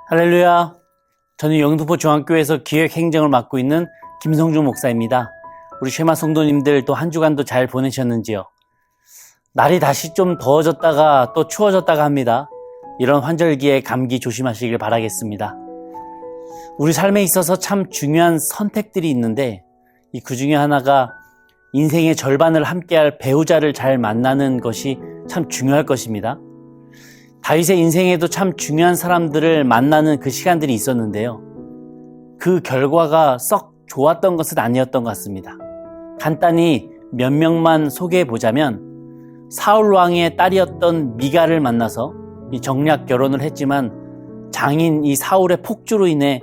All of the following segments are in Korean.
할렐루야. 저는 영등포 중앙교회에서 기획행정을 맡고 있는 김성주 목사입니다. 우리 쉐마 성도님들 또 한 주간도 잘 보내셨는지요? 날이 다시 좀 더워졌다가 또 추워졌다가 합니다. 이런 환절기에 감기 조심하시길 바라겠습니다. 우리 삶에 있어서 참 중요한 선택들이 있는데 그 중에 하나가 인생의 절반을 함께할 배우자를 잘 만나는 것이 참 중요할 것입니다. 다윗의 인생에도 참 중요한 사람들을 만나는 그 시간들이 있었는데요. 그 결과가 썩 좋았던 것은 아니었던 것 같습니다. 간단히 몇 명만 소개해 보자면 사울 왕의 딸이었던 미갈을 만나서 정략 결혼을 했지만 장인 이 사울의 폭주로 인해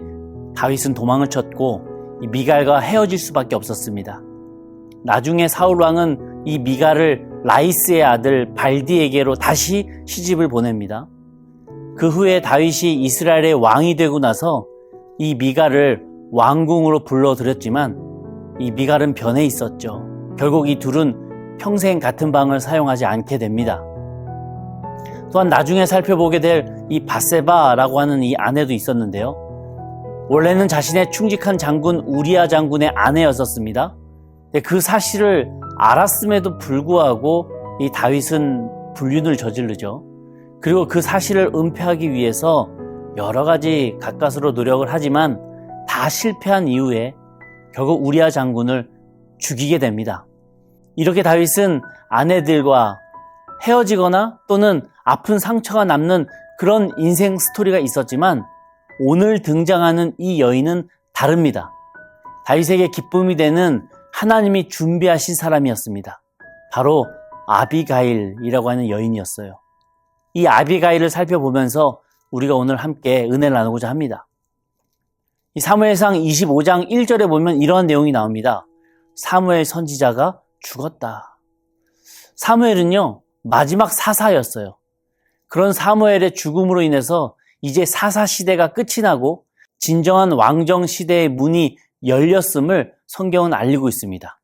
다윗은 도망을 쳤고 이 미갈과 헤어질 수밖에 없었습니다. 나중에 사울 왕은 이 미갈을 라이스의 아들 발디에게로 다시 시집을 보냅니다. 그 후에 다윗이 이스라엘의 왕이 되고 나서 이 미갈을 왕궁으로 불러들였지만 이 미갈은 변해 있었죠. 결국 이 둘은 평생 같은 방을 사용하지 않게 됩니다. 또한 나중에 살펴보게 될 이 밧세바라고 하는 이 아내도 있었는데요. 원래는 자신의 충직한 장군 우리야 장군의 아내였었습니다. 그 사실을 알았음에도 불구하고 이 다윗은 불륜을 저지르죠. 그리고 그 사실을 은폐하기 위해서 여러 가지 가까스로 노력을 하지만 다 실패한 이후에 결국 우리야 장군을 죽이게 됩니다. 이렇게 다윗은 아내들과 헤어지거나 또는 아픈 상처가 남는 그런 인생 스토리가 있었지만 오늘 등장하는 이 여인은 다릅니다. 다윗에게 기쁨이 되는 하나님이 준비하신 사람이었습니다. 바로 아비가일이라고 하는 여인이었어요. 이 아비가일을 살펴보면서 우리가 오늘 함께 은혜를 나누고자 합니다. 이 사무엘상 25장 1절에 보면 이러한 내용이 나옵니다. 사무엘 선지자가 죽었다. 사무엘은요, 마지막 사사였어요. 그런 사무엘의 죽음으로 인해서 이제 사사 시대가 끝이 나고 진정한 왕정 시대의 문이 열렸음을 성경은 알리고 있습니다.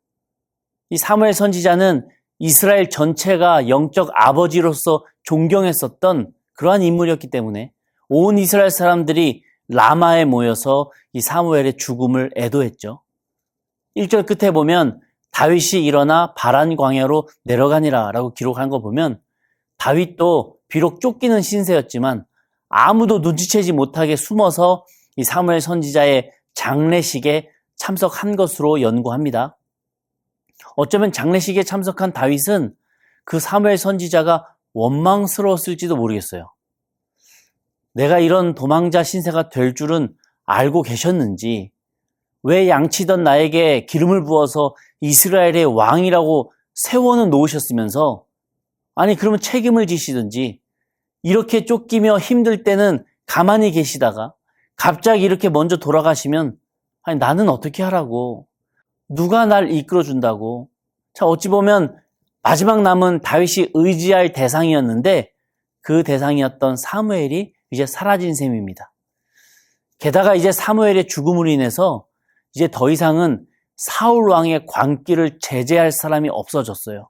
이 사무엘 선지자는 이스라엘 전체가 영적 아버지로서 존경했었던 그러한 인물이었기 때문에 온 이스라엘 사람들이 라마에 모여서 이 사무엘의 죽음을 애도했죠. 1절 끝에 보면 다윗이 일어나 바란 광야로 내려가니라 라고 기록한 거 보면 다윗도 비록 쫓기는 신세였지만 아무도 눈치채지 못하게 숨어서 이 사무엘 선지자의 장례식에 참석한 것으로 연구합니다. 어쩌면 장례식에 참석한 다윗은 그 사무엘 선지자가 원망스러웠을지도 모르겠어요. 내가 이런 도망자 신세가 될 줄은 알고 계셨는지, 왜 양치던 나에게 기름을 부어서 이스라엘의 왕이라고 세워는 놓으셨으면서, 아니 그러면 책임을 지시든지, 이렇게 쫓기며 힘들 때는 가만히 계시다가 갑자기 이렇게 먼저 돌아가시면 아니 나는 어떻게 하라고, 누가 날 이끌어준다고. 자, 어찌 보면 마지막 남은 다윗이 의지할 대상이었는데 그 대상이었던 사무엘이 이제 사라진 셈입니다. 게다가 이제 사무엘의 죽음으로 인해서 이제 더 이상은 사울 왕의 광기를 제재할 사람이 없어졌어요.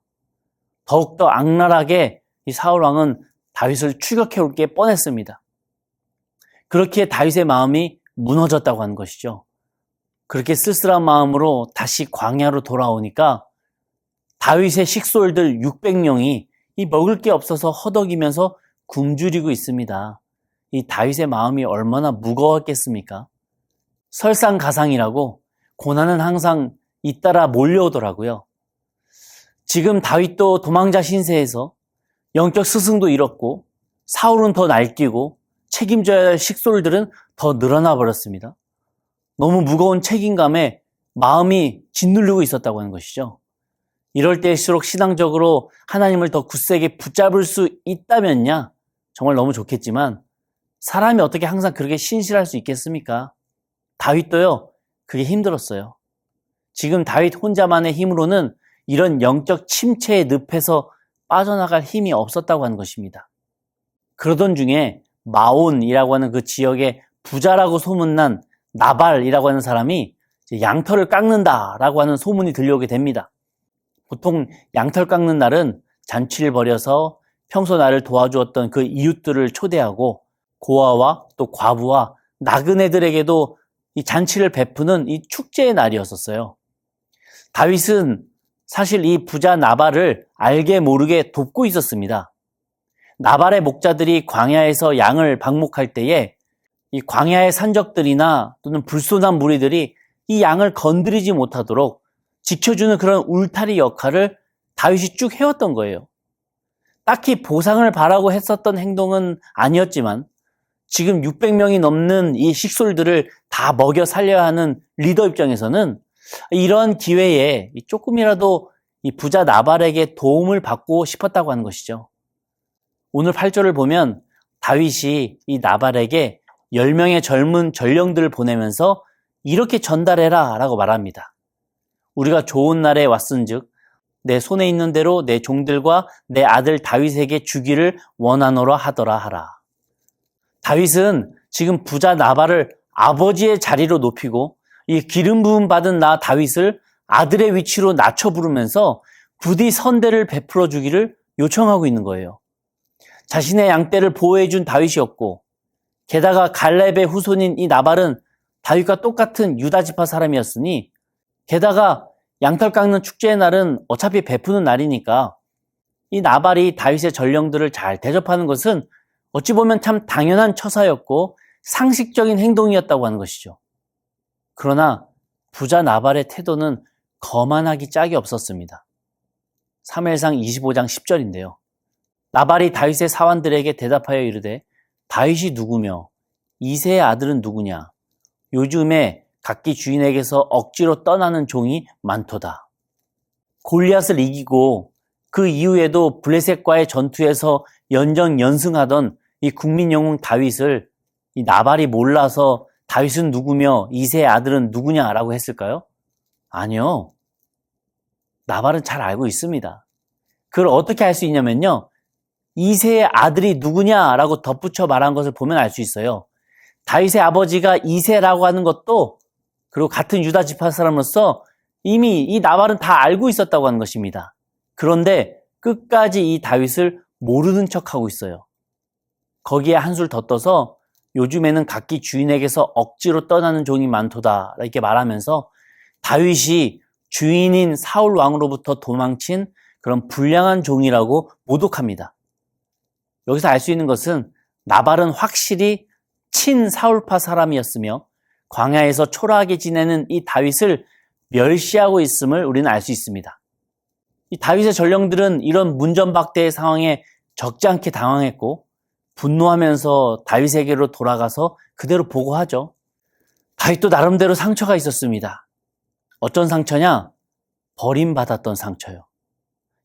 더욱더 악랄하게 이 사울 왕은 다윗을 추격해 올 게 뻔했습니다. 그렇게 다윗의 마음이 무너졌다고 하는 것이죠. 그렇게 쓸쓸한 마음으로 다시 광야로 돌아오니까 다윗의 식솔들 600명이 이 먹을 게 없어서 허덕이면서 굶주리고 있습니다. 이 다윗의 마음이 얼마나 무거웠겠습니까? 설상가상이라고 고난은 항상 잇따라 몰려오더라고요. 지금 다윗도 도망자 신세에서 영적 스승도 잃었고 사울은 더 날뛰고 책임져야 할 식솔들은 더 늘어나 버렸습니다. 너무 무거운 책임감에 마음이 짓누르고 있었다고 하는 것이죠. 이럴 때일수록 신앙적으로 하나님을 더 굳세게 붙잡을 수 있다면야 정말 너무 좋겠지만 사람이 어떻게 항상 그렇게 신실할 수 있겠습니까? 다윗도요, 그게 힘들었어요. 지금 다윗 혼자만의 힘으로는 이런 영적 침체의 늪에서 빠져나갈 힘이 없었다고 하는 것입니다. 그러던 중에 마온이라고 하는 그 지역의 부자라고 소문난 나발이라고 하는 사람이 양털을 깎는다라고 하는 소문이 들려오게 됩니다. 보통 양털 깎는 날은 잔치를 벌여서 평소 나를 도와주었던 그 이웃들을 초대하고 고아와 또 과부와 나그네들에게도 이 잔치를 베푸는 이 축제의 날이었었어요. 다윗은 사실 이 부자 나발을 알게 모르게 돕고 있었습니다. 나발의 목자들이 광야에서 양을 방목할 때에 이 광야의 산적들이나 또는 불손한 무리들이 이 양을 건드리지 못하도록 지켜주는 그런 울타리 역할을 다윗이 쭉 해왔던 거예요. 딱히 보상을 바라고 했었던 행동은 아니었지만 지금 600명이 넘는 이 식솔들을 다 먹여 살려야 하는 리더 입장에서는 이런 기회에 조금이라도 이 부자 나발에게 도움을 받고 싶었다고 하는 것이죠. 오늘 8절을 보면 다윗이 이 나발에게 10명의 젊은 전령들을 보내면서 이렇게 전달해라 라고 말합니다. 우리가 좋은 날에 왔은즉 내 손에 있는 대로 내 종들과 내 아들 다윗에게 주기를 원하노라 하더라 하라. 다윗은 지금 부자 나발을 아버지의 자리로 높이고 이 기름 부음 받은 나 다윗을 아들의 위치로 낮춰 부르면서 부디 선대를 베풀어 주기를 요청하고 있는 거예요. 자신의 양떼를 보호해 준 다윗이었고 게다가 갈렙의 후손인 이 나발은 다윗과 똑같은 유다 지파 사람이었으니 게다가 양털 깎는 축제의 날은 어차피 베푸는 날이니까 이 나발이 다윗의 전령들을 잘 대접하는 것은 어찌 보면 참 당연한 처사였고 상식적인 행동이었다고 하는 것이죠. 그러나 부자 나발의 태도는 거만하기 짝이 없었습니다. 사무엘상 25장 10절인데요. 나발이 다윗의 사환들에게 대답하여 이르되 다윗이 누구며 이새의 아들은 누구냐? 요즘에 각기 주인에게서 억지로 떠나는 종이 많도다. 골리앗을 이기고 그 이후에도 블레셋과의 전투에서 연전연승하던 이 국민 영웅 다윗을 이 나발이 몰라서 다윗은 누구며 이새의 아들은 누구냐라고 했을까요? 아니요. 나발은 잘 알고 있습니다. 그걸 어떻게 알 수 있냐면요. 이새의 아들이 누구냐라고 덧붙여 말한 것을 보면 알 수 있어요. 다윗의 아버지가 이새라고 하는 것도 그리고 같은 유다 지파 사람으로서 이미 이 나발은 다 알고 있었다고 하는 것입니다. 그런데 끝까지 이 다윗을 모르는 척하고 있어요. 거기에 한술 더 떠서 요즘에는 각기 주인에게서 억지로 떠나는 종이 많도다 이렇게 말하면서 다윗이 주인인 사울 왕으로부터 도망친 그런 불량한 종이라고 모독합니다. 여기서 알 수 있는 것은 나발은 확실히 친 사울파 사람이었으며 광야에서 초라하게 지내는 이 다윗을 멸시하고 있음을 우리는 알 수 있습니다. 이 다윗의 전령들은 이런 문전박대의 상황에 적지 않게 당황했고 분노하면서 다윗에게로 돌아가서 그대로 보고하죠. 다윗도 나름대로 상처가 있었습니다. 어떤 상처냐? 버림받았던 상처요.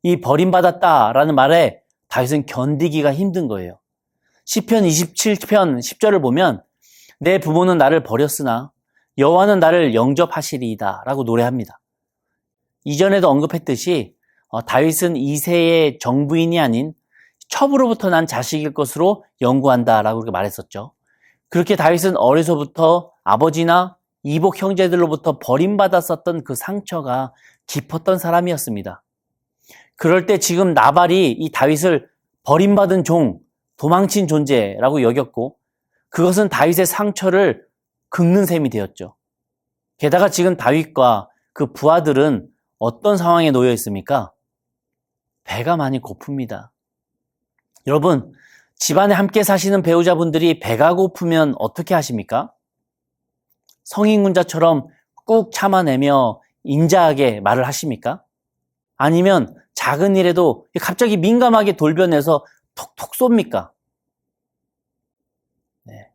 이 버림받았다라는 말에 다윗은 견디기가 힘든 거예요. 시편 27편 10절을 보면 내 부모는 나를 버렸으나 여호와는 나를 영접하시리이다 라고 노래합니다. 이전에도 언급했듯이 다윗은 이새의 정부인이 아닌 첩으로부터 난 자식일 것으로 연구한다라고 그렇게 말했었죠. 그렇게 다윗은 어려서부터 아버지나 이복 형제들로부터 버림받았었던 그 상처가 깊었던 사람이었습니다. 그럴 때 지금 나발이 이 다윗을 버림받은 종, 도망친 존재라고 여겼고 그것은 다윗의 상처를 긁는 셈이 되었죠. 게다가 지금 다윗과 그 부하들은 어떤 상황에 놓여 있습니까? 배가 많이 고픕니다. 여러분, 집안에 함께 사시는 배우자분들이 배가 고프면 어떻게 하십니까? 성인군자처럼 꾹 참아내며 인자하게 말을 하십니까? 아니면 작은 일에도 갑자기 민감하게 돌변해서 톡톡 쏩니까? 네.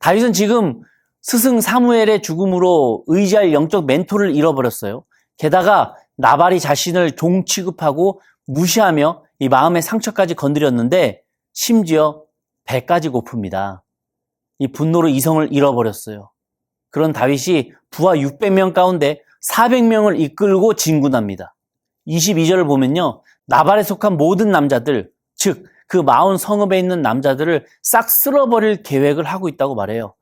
다윗은 지금 스승 사무엘의 죽음으로 의지할 영적 멘토를 잃어버렸어요. 게다가 나발이 자신을 종 취급하고 무시하며 이 마음의 상처까지 건드렸는데 심지어 배까지 고픕니다. 이 분노로 이성을 잃어버렸어요. 그런 다윗이 부하 600명 가운데 400명을 이끌고 진군합니다. 22절을 보면요. 나발에 속한 모든 남자들, 즉 그 마온 성읍에 있는 남자들을 싹 쓸어버릴 계획을 하고 있다고 말해요.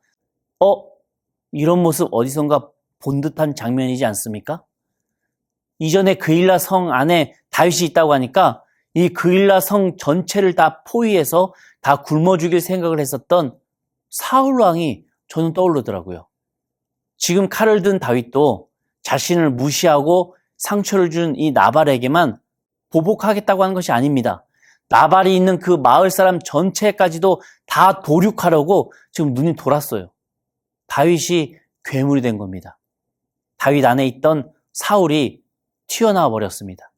이런 모습 어디선가 본 듯한 장면이지 않습니까? 이전에 그일라 성 안에 다윗이 있다고 하니까 이 그일라 성 전체를 다 포위해서 다 굶어 죽일 생각을 했었던 사울 왕이 저는 떠오르더라고요. 지금 칼을 든 다윗도 자신을 무시하고 상처를 준 이 나발에게만 보복하겠다고 하는 것이 아닙니다. 나발이 있는 그 마을 사람 전체까지도 다 도륙하려고 지금 눈이 돌았어요. 다윗이 괴물이 된 겁니다. 다윗 안에 있던 사울이 튀어나와 버렸습니다.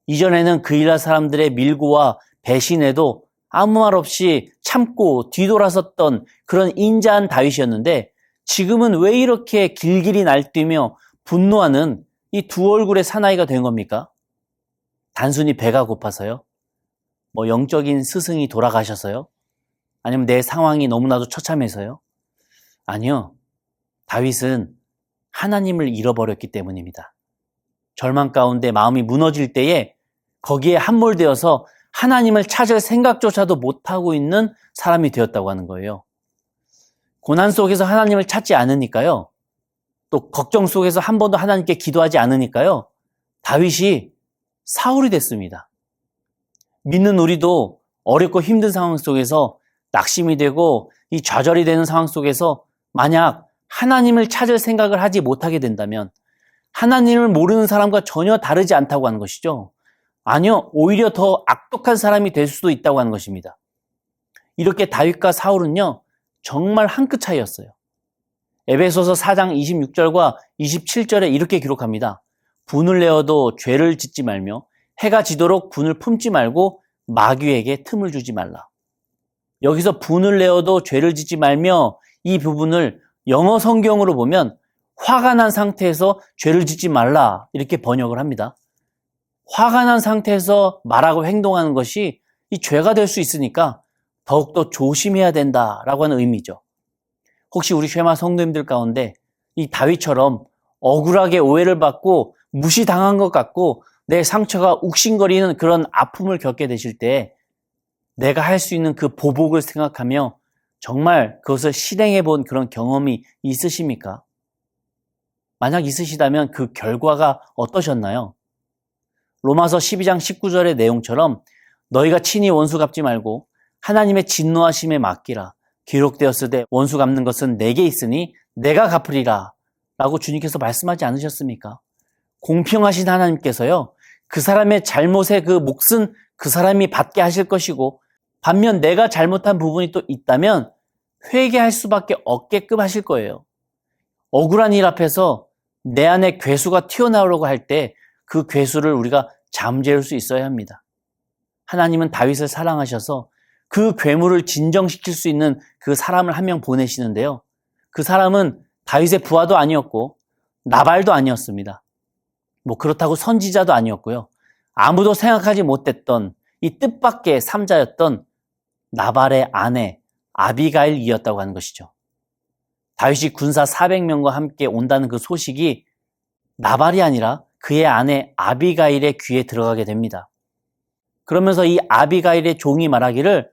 이전에는 그일라 사람들의 밀고와 배신에도 아무 말 없이 참고 뒤돌아섰던 그런 인자한 다윗이었는데 지금은 왜 이렇게 길길이 날뛰며 분노하는 이 두 얼굴의 사나이가 된 겁니까? 단순히 배가 고파서요? 영적인 스승이 돌아가셔서요? 아니면 내 상황이 너무나도 처참해서요? 아니요. 다윗은 하나님을 잃어버렸기 때문입니다. 절망 가운데 마음이 무너질 때에 거기에 함몰되어서 하나님을 찾을 생각조차도 못하고 있는 사람이 되었다고 하는 거예요. 고난 속에서 하나님을 찾지 않으니까요. 또 걱정 속에서 한 번도 하나님께 기도하지 않으니까요. 다윗이 사울이 됐습니다. 믿는 우리도 어렵고 힘든 상황 속에서 낙심이 되고 이 좌절이 되는 상황 속에서 만약 하나님을 찾을 생각을 하지 못하게 된다면 하나님을 모르는 사람과 전혀 다르지 않다고 하는 것이죠. 아니요, 오히려 더 악독한 사람이 될 수도 있다고 하는 것입니다. 이렇게 다윗과 사울은요, 정말 한 끗 차이였어요. 에베소서 4장 26절과 27절에 이렇게 기록합니다. 분을 내어도 죄를 짓지 말며 해가 지도록 분을 품지 말고 마귀에게 틈을 주지 말라. 여기서 분을 내어도 죄를 짓지 말며 이 부분을 영어 성경으로 보면 화가 난 상태에서 죄를 짓지 말라 이렇게 번역을 합니다. 화가 난 상태에서 말하고 행동하는 것이 이 죄가 될 수 있으니까 더욱더 조심해야 된다라고 하는 의미죠. 혹시 우리 쉐마 성도님들 가운데 이 다윗처럼 억울하게 오해를 받고 무시당한 것 같고 내 상처가 욱신거리는 그런 아픔을 겪게 되실 때 내가 할 수 있는 그 보복을 생각하며 정말 그것을 실행해 본 그런 경험이 있으십니까? 만약 있으시다면 그 결과가 어떠셨나요? 로마서 12장 19절의 내용처럼 너희가 친히 원수 갚지 말고 하나님의 진노하심에 맡기라. 기록되었을 때 원수 갚는 것은 내게 있으니 내가 갚으리라. 라고 주님께서 말씀하지 않으셨습니까? 공평하신 하나님께서요. 그 사람의 잘못의 그 몫은 그 사람이 받게 하실 것이고 반면 내가 잘못한 부분이 또 있다면 회개할 수밖에 없게끔 하실 거예요. 억울한 일 앞에서 내 안에 괴수가 튀어나오려고 할 때 그 괴수를 우리가 잠재울 수 있어야 합니다. 하나님은 다윗을 사랑하셔서 그 괴물을 진정시킬 수 있는 그 사람을 한 명 보내시는데요. 그 사람은 다윗의 부하도 아니었고 나발도 아니었습니다. 그렇다고 선지자도 아니었고요. 아무도 생각하지 못했던 이 뜻밖의 삼자였던 나발의 아내 아비가일이었다고 하는 것이죠. 다윗이 군사 400명과 함께 온다는 그 소식이 나발이 아니라 그의 아내 아비가일의 귀에 들어가게 됩니다. 그러면서 이 아비가일의 종이 말하기를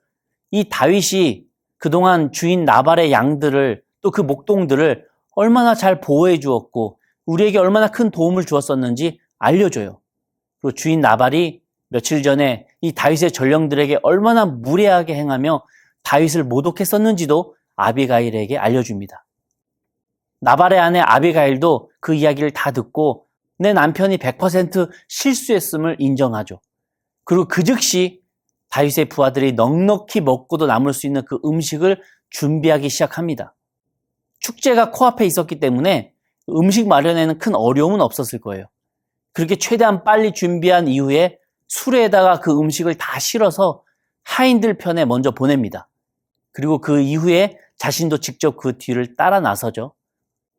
이 다윗이 그동안 주인 나발의 양들을 또 그 목동들을 얼마나 잘 보호해 주었고 우리에게 얼마나 큰 도움을 주었었는지 알려줘요. 그리고 주인 나발이 며칠 전에 이 다윗의 전령들에게 얼마나 무례하게 행하며 다윗을 모독했었는지도 아비가일에게 알려줍니다. 나발의 아내 아비가일도 그 이야기를 다 듣고 내 남편이 100% 실수했음을 인정하죠. 그리고 그 즉시 다윗의 부하들이 넉넉히 먹고도 남을 수 있는 그 음식을 준비하기 시작합니다. 축제가 코앞에 있었기 때문에 음식 마련에는 큰 어려움은 없었을 거예요. 그렇게 최대한 빨리 준비한 이후에 수레에다가 그 음식을 다 실어서 하인들 편에 먼저 보냅니다. 그리고 그 이후에 자신도 직접 그 뒤를 따라 나서죠.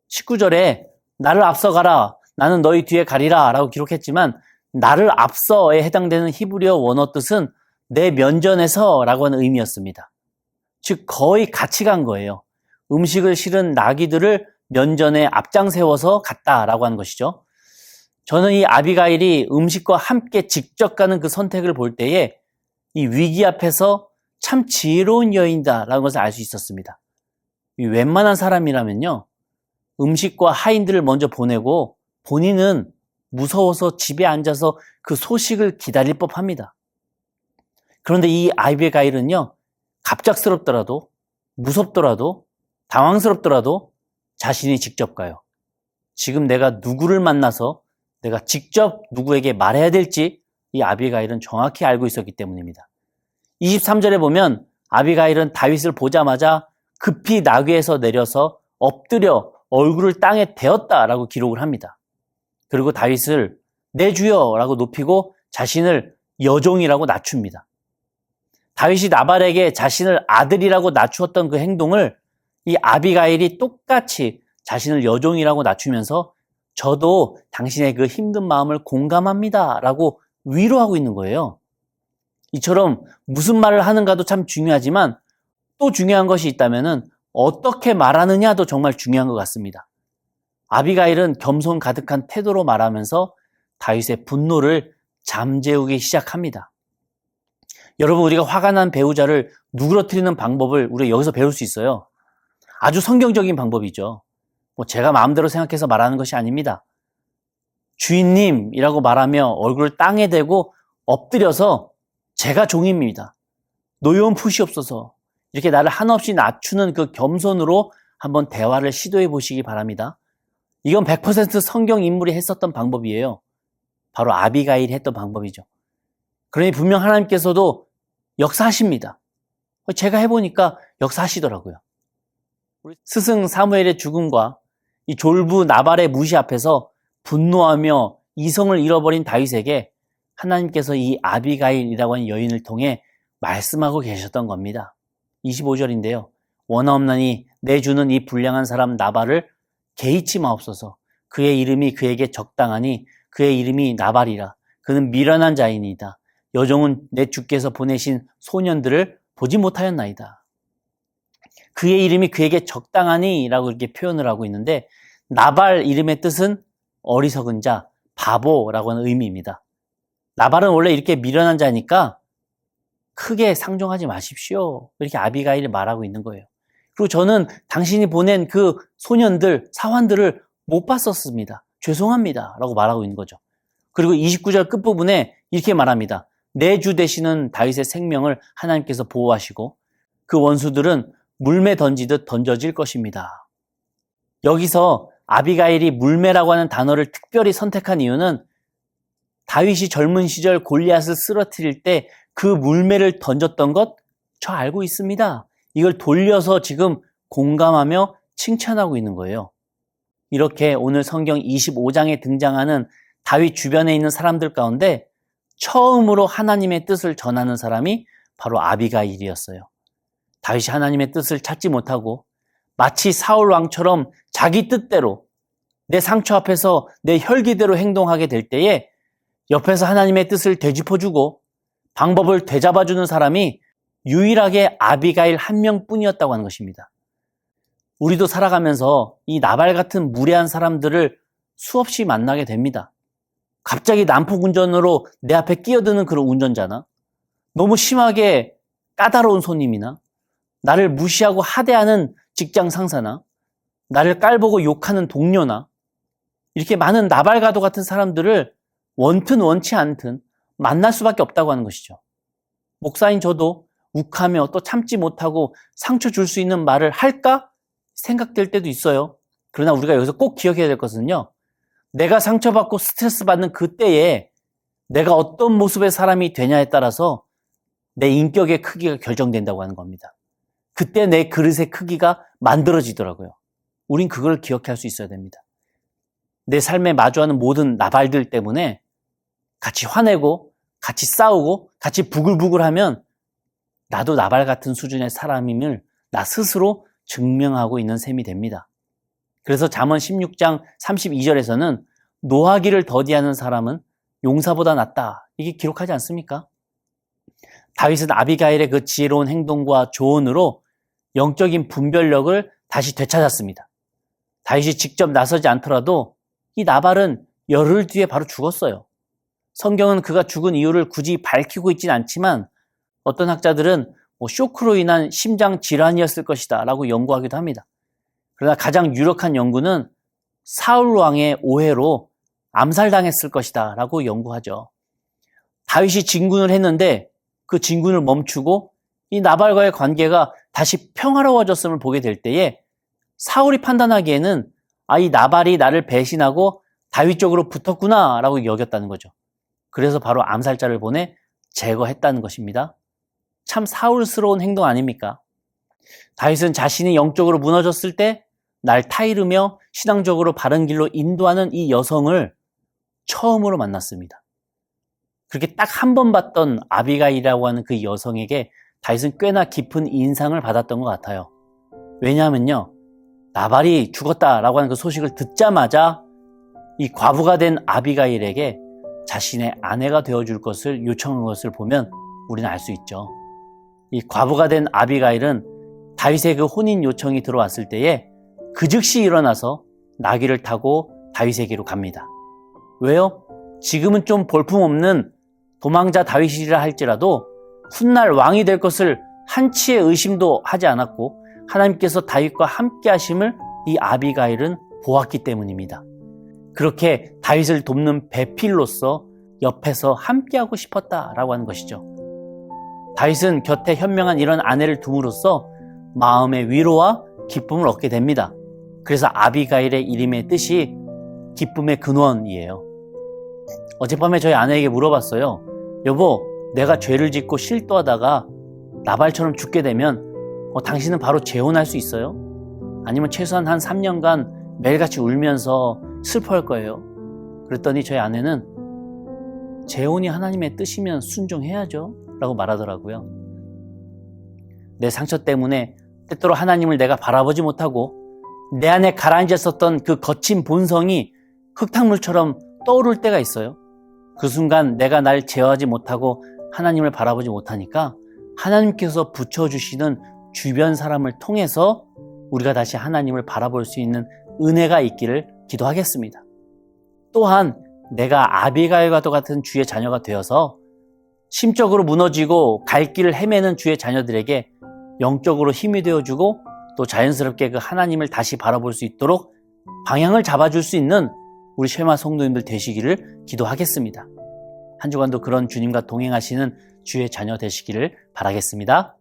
19절에 나를 앞서가라. 나는 너희 뒤에 가리라 라고 기록했지만 나를 앞서에 해당되는 히브리어 원어 뜻은 내 면전에서 라고 하는 의미였습니다. 즉 거의 같이 간 거예요. 음식을 실은 나귀들을 면전에 앞장 세워서 갔다라고 하는 것이죠. 저는 이 아비가일이 음식과 함께 직접 가는 그 선택을 볼 때에 이 위기 앞에서 참 지혜로운 여인이다라는 것을 알 수 있었습니다. 이 웬만한 사람이라면요. 음식과 하인들을 먼저 보내고 본인은 무서워서 집에 앉아서 그 소식을 기다릴 법합니다. 그런데 이 아비가일은요. 갑작스럽더라도, 무섭더라도, 당황스럽더라도 자신이 직접 가요. 지금 내가 누구를 만나서 내가 직접 누구에게 말해야 될지 이 아비가일은 정확히 알고 있었기 때문입니다. 23절에 보면 아비가일은 다윗을 보자마자 급히 나귀에서 내려서 엎드려 얼굴을 땅에 대었다라고 기록을 합니다. 그리고 다윗을 내 주여라고 높이고 자신을 여종이라고 낮춥니다. 다윗이 나발에게 자신을 아들이라고 낮추었던 그 행동을 이 아비가일이 똑같이 자신을 여종이라고 낮추면서 저도 당신의 그 힘든 마음을 공감합니다 라고 위로하고 있는 거예요. 이처럼 무슨 말을 하는가도 참 중요하지만 또 중요한 것이 있다면 어떻게 말하느냐도 정말 중요한 것 같습니다. 아비가일은 겸손 가득한 태도로 말하면서 다윗의 분노를 잠재우기 시작합니다. 여러분, 우리가 화가 난 배우자를 누그러뜨리는 방법을 우리가 여기서 배울 수 있어요. 아주 성경적인 방법이죠. 제가 마음대로 생각해서 말하는 것이 아닙니다. 주인님이라고 말하며 얼굴을 땅에 대고 엎드려서 제가 종입니다. 노여움 푸시옵소서. 이렇게 나를 한없이 낮추는 그 겸손으로 한번 대화를 시도해 보시기 바랍니다. 이건 100% 성경 인물이 했었던 방법이에요. 바로 아비가일이 했던 방법이죠. 그러니 분명 하나님께서도 역사하십니다. 제가 해보니까 역사하시더라고요. 스승 사무엘의 죽음과 이 졸부 나발의 무시 앞에서 분노하며 이성을 잃어버린 다윗에게 하나님께서 이 아비가일이라고 하는 여인을 통해 말씀하고 계셨던 겁니다. 25절인데요. 원하옵나니 내 주는 이 불량한 사람 나발을 개의치 마옵소서. 그의 이름이 그에게 적당하니 그의 이름이 나발이라. 그는 미련한 자이니이다. 여종은 내 주께서 보내신 소년들을 보지 못하였나이다. 그의 이름이 그에게 적당하니 라고 이렇게 표현을 하고 있는데 나발 이름의 뜻은 어리석은 자, 바보라고 하는 의미입니다. 나발은 원래 이렇게 미련한 자니까 크게 상종하지 마십시오. 이렇게 아비가일이 말하고 있는 거예요. 그리고 저는 당신이 보낸 그 소년들, 사환들을 못 봤었습니다. 죄송합니다. 라고 말하고 있는 거죠. 그리고 29절 끝부분에 이렇게 말합니다. 내 주 되시는 다윗의 생명을 하나님께서 보호하시고 그 원수들은 물매 던지듯 던져질 것입니다. 여기서 아비가일이 물매라고 하는 단어를 특별히 선택한 이유는 다윗이 젊은 시절 골리앗을 쓰러뜨릴 때 그 물매를 던졌던 것 저 알고 있습니다. 이걸 돌려서 지금 공감하며 칭찬하고 있는 거예요. 이렇게 오늘 성경 25장에 등장하는 다윗 주변에 있는 사람들 가운데 처음으로 하나님의 뜻을 전하는 사람이 바로 아비가일이었어요. 다윗이 하나님의 뜻을 찾지 못하고 마치 사울 왕처럼 자기 뜻대로 내 상처 앞에서 내 혈기대로 행동하게 될 때에 옆에서 하나님의 뜻을 되짚어주고 방법을 되잡아주는 사람이 유일하게 아비가일 한 명뿐이었다고 하는 것입니다. 우리도 살아가면서 이 나발 같은 무례한 사람들을 수없이 만나게 됩니다. 갑자기 난폭운전으로 내 앞에 끼어드는 그런 운전자나 너무 심하게 까다로운 손님이나 나를 무시하고 하대하는 직장 상사나 나를 깔보고 욕하는 동료나 이렇게 많은 나발가도 같은 사람들을 원튼 원치 않든 만날 수밖에 없다고 하는 것이죠. 목사인 저도 욱하며 또 참지 못하고 상처 줄 수 있는 말을 할까 생각될 때도 있어요. 그러나 우리가 여기서 꼭 기억해야 될 것은요. 내가 상처받고 스트레스 받는 그때에 내가 어떤 모습의 사람이 되냐에 따라서 내 인격의 크기가 결정된다고 하는 겁니다. 그때 내 그릇의 크기가 만들어지더라고요. 우린 그걸 기억할 수 있어야 됩니다. 내 삶에 마주하는 모든 나발들 때문에 같이 화내고 같이 싸우고 같이 부글부글하면 나도 나발 같은 수준의 사람임을 나 스스로 증명하고 있는 셈이 됩니다. 그래서 잠언 16장 32절에서는 노하기를 더디하는 사람은 용사보다 낫다. 이게 기록하지 않습니까? 다윗은 아비가일의 그 지혜로운 행동과 조언으로 영적인 분별력을 다시 되찾았습니다. 다윗이 직접 나서지 않더라도 이 나발은 열흘 뒤에 바로 죽었어요. 성경은 그가 죽은 이유를 굳이 밝히고 있지는 않지만 어떤 학자들은 쇼크로 인한 심장 질환이었을 것이다 라고 연구하기도 합니다. 그러나 가장 유력한 연구는 사울 왕의 오해로 암살당했을 것이다 라고 연구하죠. 다윗이 진군을 했는데 그 진군을 멈추고 이 나발과의 관계가 다시 평화로워졌음을 보게 될 때에 사울이 판단하기에는 이 나발이 나를 배신하고 다윗 쪽으로 붙었구나 라고 여겼다는 거죠. 그래서 바로 암살자를 보내 제거했다는 것입니다. 참 사울스러운 행동 아닙니까? 다윗은 자신이 영적으로 무너졌을 때 날 타이르며 신앙적으로 바른 길로 인도하는 이 여성을 처음으로 만났습니다. 그렇게 딱 한 번 봤던 아비가일이라고 하는 그 여성에게 다윗은 꽤나 깊은 인상을 받았던 것 같아요. 왜냐하면요, 나발이 죽었다라고 하는 그 소식을 듣자마자 이 과부가 된 아비가일에게 자신의 아내가 되어줄 것을 요청한 것을 보면 우리는 알 수 있죠. 이 과부가 된 아비가일은 다윗의 그 혼인 요청이 들어왔을 때에 그 즉시 일어나서 나귀를 타고 다윗에게로 갑니다. 왜요? 지금은 좀 볼품없는 도망자 다윗이라 할지라도 훗날 왕이 될 것을 한치의 의심도 하지 않았고 하나님께서 다윗과 함께 하심을 이 아비가일은 보았기 때문입니다. 그렇게 다윗을 돕는 배필로서 옆에서 함께하고 싶었다라고 하는 것이죠. 다윗은 곁에 현명한 이런 아내를 둠으로써 마음의 위로와 기쁨을 얻게 됩니다. 그래서 아비가일의 이름의 뜻이 기쁨의 근원이에요. 어젯밤에 저희 아내에게 물어봤어요. 여보, 내가 죄를 짓고 실도하다가 나발처럼 죽게 되면 당신은 바로 재혼할 수 있어요? 아니면 최소한 한 3년간 매일같이 울면서 슬퍼할 거예요? 그랬더니 저희 아내는 재혼이 하나님의 뜻이면 순종해야죠 라고 말하더라고요. 내 상처 때문에 때때로 하나님을 내가 바라보지 못하고 내 안에 가라앉았었던 그 거친 본성이 흙탕물처럼 떠오를 때가 있어요. 그 순간 내가 날 제어하지 못하고 하나님을 바라보지 못하니까 하나님께서 붙여주시는 주변 사람을 통해서 우리가 다시 하나님을 바라볼 수 있는 은혜가 있기를 기도하겠습니다. 또한 내가 아비가일과도 같은 주의 자녀가 되어서 심적으로 무너지고 갈 길을 헤매는 주의 자녀들에게 영적으로 힘이 되어주고 또 자연스럽게 그 하나님을 다시 바라볼 수 있도록 방향을 잡아줄 수 있는 우리 쉐마 성도님들 되시기를 기도하겠습니다. 한 주간도 그런 주님과 동행하시는 주의 자녀 되시기를 바라겠습니다.